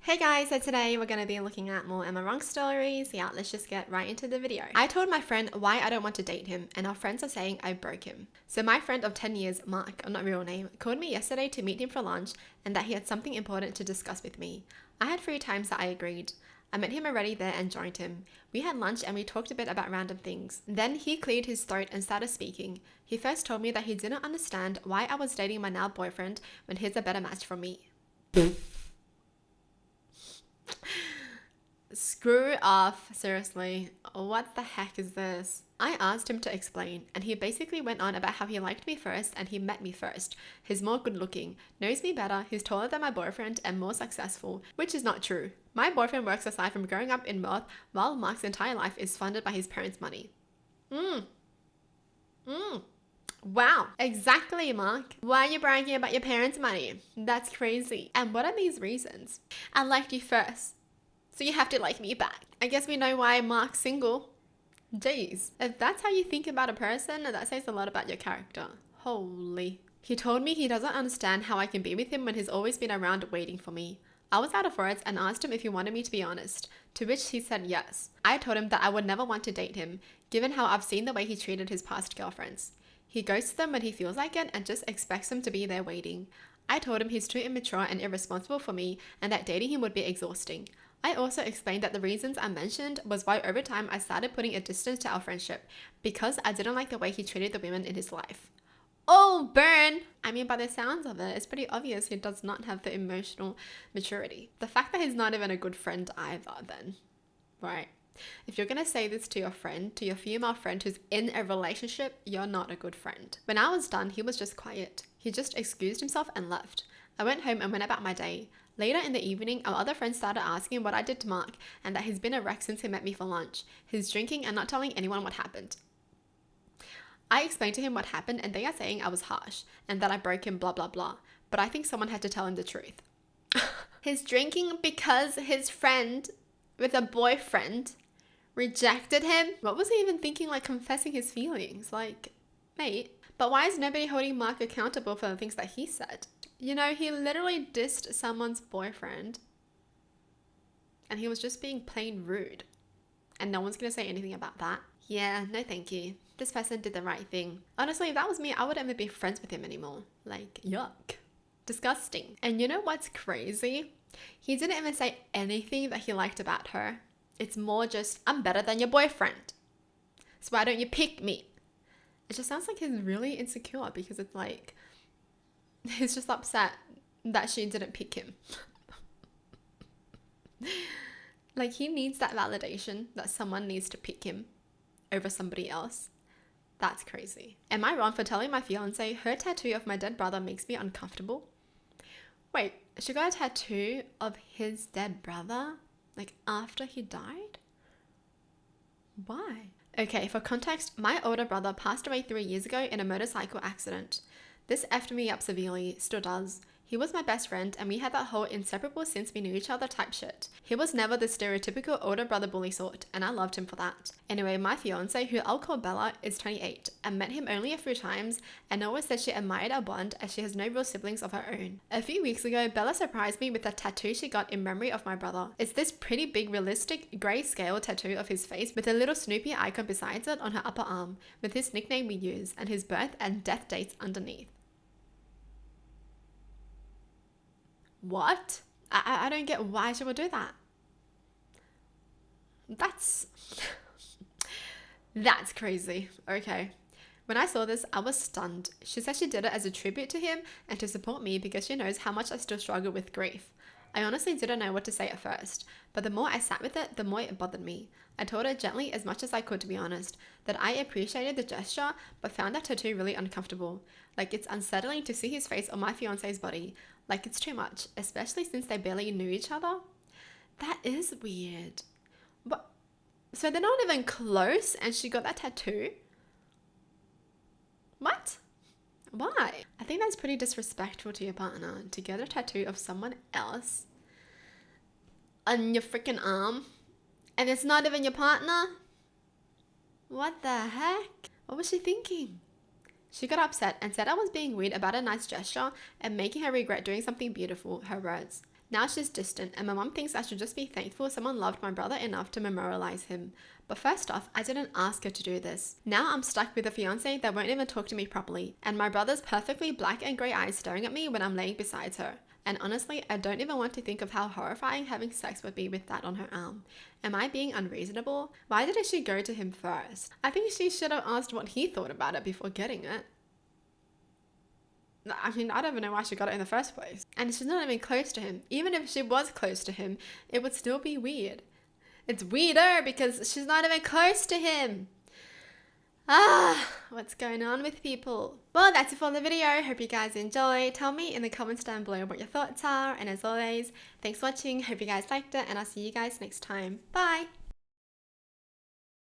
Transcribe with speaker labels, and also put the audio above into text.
Speaker 1: Hey guys, so today we're going to be looking at more Am I Wrong stories. Yeah, let's just get right into the video. I told my friend why I don't want to date him, and our friends are saying I broke him. So my friend of 10 years, Mark, not real name, called me yesterday to meet him for lunch and that he had something important to discuss with me. I had 3 times that I agreed. I met him already there and joined him. We had lunch and we talked a bit about random things. Then he cleared his throat and started speaking. He first told me that he didn't understand why I was dating my now boyfriend when he's a better match for me. Screw off, seriously. What the heck is this? I asked him to explain, and he basically went on about how he liked me first and he met me first. He's more good looking, knows me better, he's taller than my boyfriend, and more successful, which is not true. My boyfriend works aside from growing up in wealth, while Mark's entire life is funded by his parents' money. Wow, exactly, Mark. Why are you bragging about your parents' money? That's crazy. And what are these reasons? I liked you first, so you have to like me back. I guess we know why Mark's single. Jeez. If that's how you think about a person, that says a lot about your character. Holy. He told me he doesn't understand how I can be with him when he's always been around waiting for me. I was out of words and asked him if he wanted me to be honest, to which he said yes. I told him that I would never want to date him, given how I've seen the way he treated his past girlfriends. He ghosts them when he feels like it and just expects them to be there waiting. I told him he's too immature and irresponsible for me and that dating him would be exhausting. I also explained that the reasons I mentioned was why over time I started putting a distance to our friendship, because I didn't like the way he treated the women in his life. Oh, burn! I mean, by the sounds of it, it's pretty obvious he does not have the emotional maturity. The fact that he's not even a good friend either, then. Right. If you're going to say this to your friend, to your female friend who's in a relationship, you're not a good friend. When I was done, he was just quiet. He just excused himself and left. I went home and went about my day. Later in the evening, our other friends started asking what I did to Mark and that he's been a wreck since he met me for lunch. He's drinking and not telling anyone what happened. I explained to him what happened and they are saying I was harsh and that I broke him, blah, blah, blah. But I think someone had to tell him the truth. He's drinking because his friend with a boyfriend rejected him? What was he even thinking, like confessing his feelings? Like, mate. But why is nobody holding Mark accountable for the things that he said? You know, he literally dissed someone's boyfriend and he was just being plain rude. And no one's going to say anything about that. Yeah, no thank you. This person did the right thing. Honestly, if that was me, I wouldn't even be friends with him anymore. Like, yuck. Disgusting. And you know what's crazy? He didn't even say anything that he liked about her. It's more just, I'm better than your boyfriend, so why don't you pick me? It just sounds like he's really insecure because it's like, he's just upset that she didn't pick him. Like, he needs that validation that someone needs to pick him over somebody else. That's crazy. Am I wrong for telling my fiance her tattoo of my dead brother makes me uncomfortable? Wait, she got a tattoo of his dead brother? Like after he died? Why? Okay, for context, my older brother passed away 3 years ago in a motorcycle accident. This effed me up severely, still does. He was my best friend and we had that whole inseparable since we knew each other type shit. He was never the stereotypical older brother bully sort and I loved him for that. Anyway, my fiance, who I'll call Bella, is 28 and met him only a few times and always said she admired our bond as she has no real siblings of her own. A few weeks ago, Bella surprised me with a tattoo she got in memory of my brother. It's this pretty big realistic grayscale tattoo of his face with a little Snoopy icon besides it on her upper arm with his nickname we use and his birth and death dates underneath. What? I don't get why she would do that. That's crazy. Okay. When I saw this, I was stunned. She said she did it as a tribute to him and to support me because she knows how much I still struggle with grief. I honestly didn't know what to say at first, but the more I sat with it, the more it bothered me. I told her gently as much as I could, to be honest, that I appreciated the gesture but found that tattoo really uncomfortable. Like, it's unsettling to see his face on my fiance's body. Like, it's too much, especially since they barely knew each other. That is weird. But so they're not even close and she got that tattoo? What? Why? I think that's pretty disrespectful to your partner to get a tattoo of someone else on your freaking arm and it's not even your partner. What the heck? What was she thinking? She got upset and said I was being weird about a nice gesture and making her regret doing something beautiful, her words. Now she's distant, and my mum thinks I should just be thankful someone loved my brother enough to memorialize him. But first off, I didn't ask her to do this. Now I'm stuck with a fiance that won't even talk to me properly, and my brother's perfectly black and grey eyes staring at me when I'm laying beside her. And honestly, I don't even want to think of how horrifying having sex would be with that on her arm. Am I being unreasonable? Why didn't she go to him first? I think she should have asked what he thought about it before getting it. I mean, I don't even know why she got it in the first place. And she's not even close to him. Even if she was close to him, it would still be weird. It's weirder because she's not even close to him. What's going on with people? Well, that's it for the video. Hope you guys enjoyed. Tell me in the comments down below what your thoughts are. And as always, thanks for watching. Hope you guys liked it, and I'll see you guys next time. Bye!